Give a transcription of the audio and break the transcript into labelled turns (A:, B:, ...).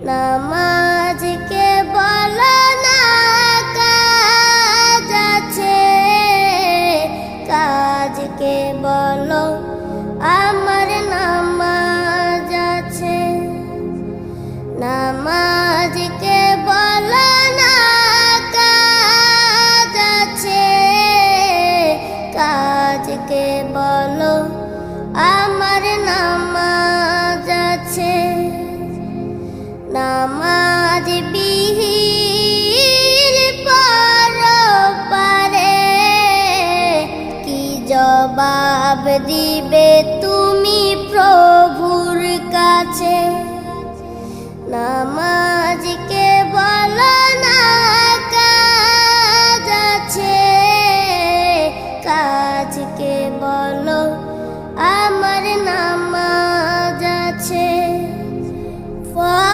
A: নামাজকে বলো না কাজ আছে, কাজকে বলো আমার নামাজ আছে। নামাজকে বলো না কাজ আছে, কাজকে বলো আমার নামাজ আছে। নামাজ বিহীন পরপারে কি জবাব দিবে তুমি প্রভুর কাছে? নামাজ